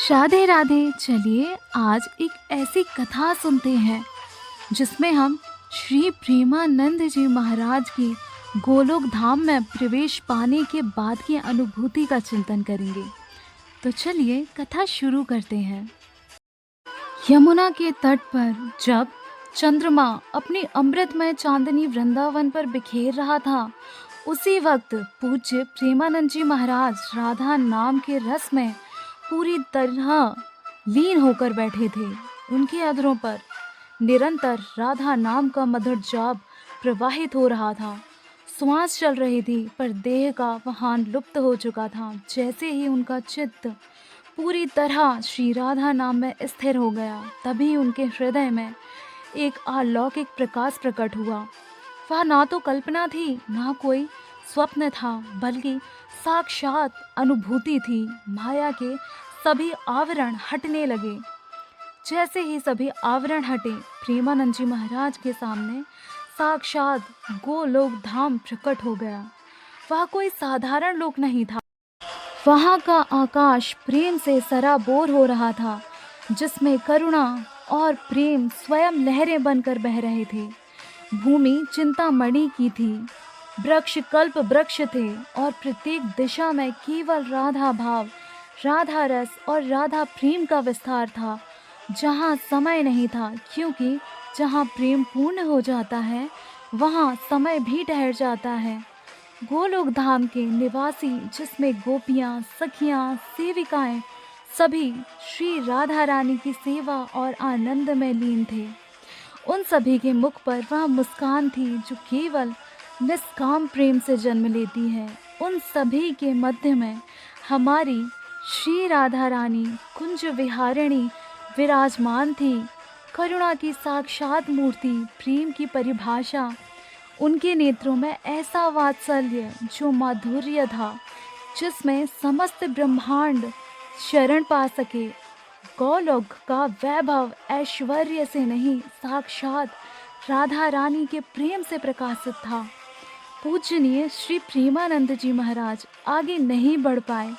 राधे राधे। चलिए आज एक ऐसी कथा सुनते हैं जिसमें हम श्री प्रेमानंद जी महाराज की गोलोक धाम में प्रवेश पाने के बाद की अनुभूति का चिंतन करेंगे। तो चलिए कथा शुरू करते हैं। यमुना के तट पर जब चंद्रमा अपनी अमृतमय चांदनी वृंदावन पर बिखेर रहा था, उसी वक्त पूज्य प्रेमानंद जी महाराज राधा नाम के रस में पूरी तरह लीन होकर बैठे थे। उनके अधरों पर निरंतर राधा नाम का मधुर जाप प्रवाहित हो रहा था। श्वास चल रही थी पर देह का वहान लुप्त हो चुका था। जैसे ही उनका चित्त पूरी तरह श्री राधा नाम में स्थिर हो गया, तभी उनके हृदय में एक अलौकिक प्रकाश प्रकट हुआ। वह ना तो कल्पना थी, ना कोई स्वप्न था, बल्कि साक्षात अनुभूति थी। माया के सभी आवरण हटने लगे। जैसे ही सभी आवरण हटे, प्रेमानंद जी महाराज के सामने साक्षात गोलोक धाम प्रकट हो गया। वह कोई साधारण लोक नहीं था। वहाँ का आकाश प्रेम से सराबोर हो रहा था, जिसमें करुणा और प्रेम स्वयं लहरें बनकर बह रहे थे। भूमि चिंतामणि की थी, वृक्ष कल्प वृक्ष थे और प्रत्येक दिशा में केवल राधा भाव, राधा रस और राधा प्रेम का विस्तार था। जहाँ समय नहीं था, क्योंकि जहाँ प्रेम पूर्ण हो जाता है वहाँ समय भी ठहर जाता है। गोलोक धाम के निवासी, जिसमें गोपियाँ, सखियाँ, सेविकाएं सभी श्री राधा रानी की सेवा और आनंद में लीन थे। उन सभी के मुख पर वह मुस्कान थी जो केवल निष्काम प्रेम से जन्म लेती है। उन सभी के मध्य में हमारी श्री राधा रानी कुंज विहारिणी विराजमान थी। करुणा की साक्षात मूर्ति, प्रेम की परिभाषा। उनके नेत्रों में ऐसा वात्सल्य जो माधुर्य था, जिसमें समस्त ब्रह्मांड शरण पा सके। गोलोक का वैभव ऐश्वर्य से नहीं, साक्षात राधा रानी के प्रेम से प्रकाशित था। पूजनीय श्री प्रेमानंद जी महाराज आगे नहीं बढ़ पाए।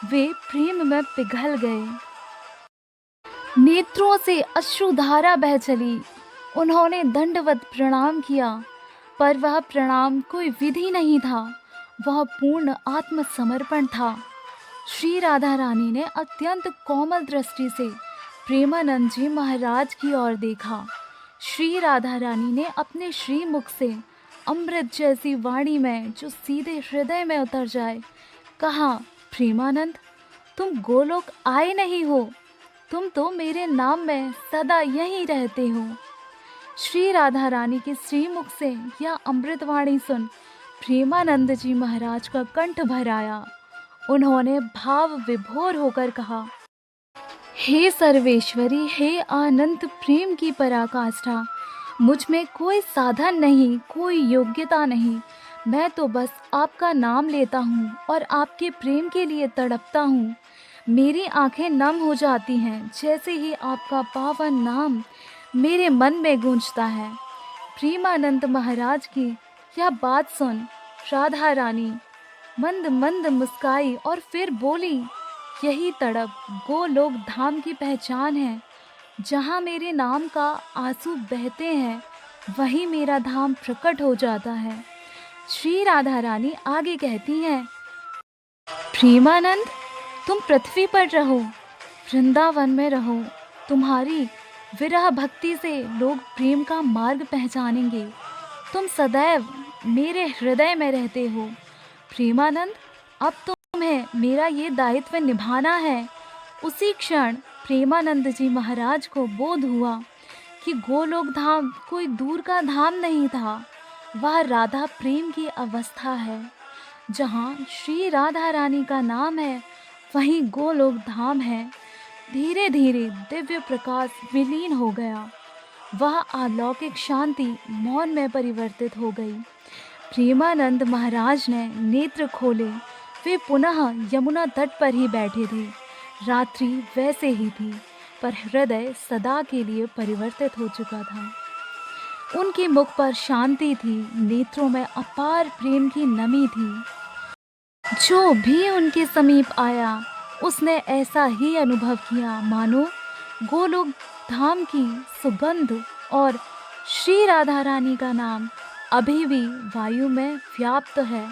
वे प्रेम में पिघल गए। नेत्रों से अश्रुधारा बह चली। उन्होंने दंडवत प्रणाम किया, पर वह प्रणाम कोई विधि नहीं था, वह पूर्ण आत्मसमर्पण था। श्री राधा रानी ने अत्यंत कोमल दृष्टि से प्रेमानंद जी महाराज की ओर देखा। श्री राधा रानी ने अपने श्रीमुख से अमृत जैसी वाणी में, जो सीधे हृदय में उतर जाए, कहा, प्रेमानंद, तुम गोलोक आए नहीं हो, तुम तो मेरे नाम में सदा यहीं रहते हो। श्री राधा रानी के श्रीमुख से यह अमृतवाणी सुन प्रेमानंद जी महाराज का कंठ भर आया। उन्होंने भाव विभोर होकर कहा, हे सर्वेश्वरी, हे आनंद प्रेम की पराकाष्ठा, मुझ में कोई साधन नहीं, कोई योग्यता नहीं। मैं तो बस आपका नाम लेता हूँ और आपके प्रेम के लिए तड़पता हूँ। मेरी आंखें नम हो जाती हैं जैसे ही आपका पावन नाम मेरे मन में गूंजता है। प्रेमानंद महाराज की यह बात सुन राधा रानी मंद मंद मुस्काई और फिर बोली, यही तड़प गोलोक धाम की पहचान है। जहाँ मेरे नाम का आंसू बहते हैं, वहीं मेरा धाम प्रकट हो जाता है। श्री राधा रानी आगे कहती हैं, प्रेमानंद, तुम पृथ्वी पर रहो, वृंदावन में रहो। तुम्हारी विरह भक्ति से लोग प्रेम का मार्ग पहचानेंगे। तुम सदैव मेरे हृदय में रहते हो। प्रेमानंद, अब तुम्हें मेरा ये दायित्व निभाना है। उसी क्षण प्रेमानंद जी महाराज को बोध हुआ कि गोलोक धाम कोई दूर का धाम नहीं था, वह राधा प्रेम की अवस्था है। जहाँ श्री राधा रानी का नाम है, वहीं गोलोक धाम है। धीरे धीरे दिव्य प्रकाश विलीन हो गया। वह अलौकिक शांति मौन में परिवर्तित हो गई। प्रेमानंद महाराज ने नेत्र खोले। वे पुनः यमुना तट पर ही बैठे थे। रात्रि वैसे ही थी, पर हृदय सदा के लिए परिवर्तित हो चुका था। उनके मुख पर शांति थी, नेत्रों में अपार प्रेम की नमी थी। जो भी उनके समीप आया, उसने ऐसा ही अनुभव किया मानो गोलोक धाम की सुगंध और श्री राधा रानी का नाम अभी भी वायु में व्याप्त है,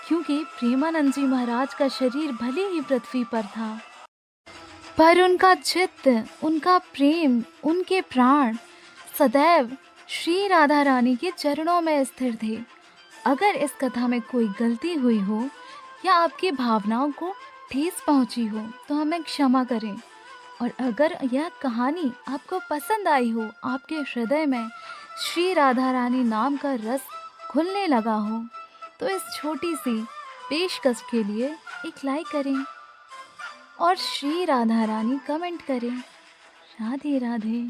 क्योंकि प्रेमानंद जी महाराज का शरीर भले ही पृथ्वी पर था, पर उनका चित्त, उनका प्रेम, उनके प्राण सदैव श्री राधा रानी के चरणों में स्थिर थे। अगर इस कथा में कोई गलती हुई हो या आपकी भावनाओं को ठेस पहुंची हो तो हमें क्षमा करें। और अगर यह कहानी आपको पसंद आई हो, आपके हृदय में श्री राधा रानी नाम का रस घुलने लगा हो, तो इस छोटी सी पेशकश के लिए एक लाइक करें और श्री राधा रानी कमेंट करें। राधे राधे।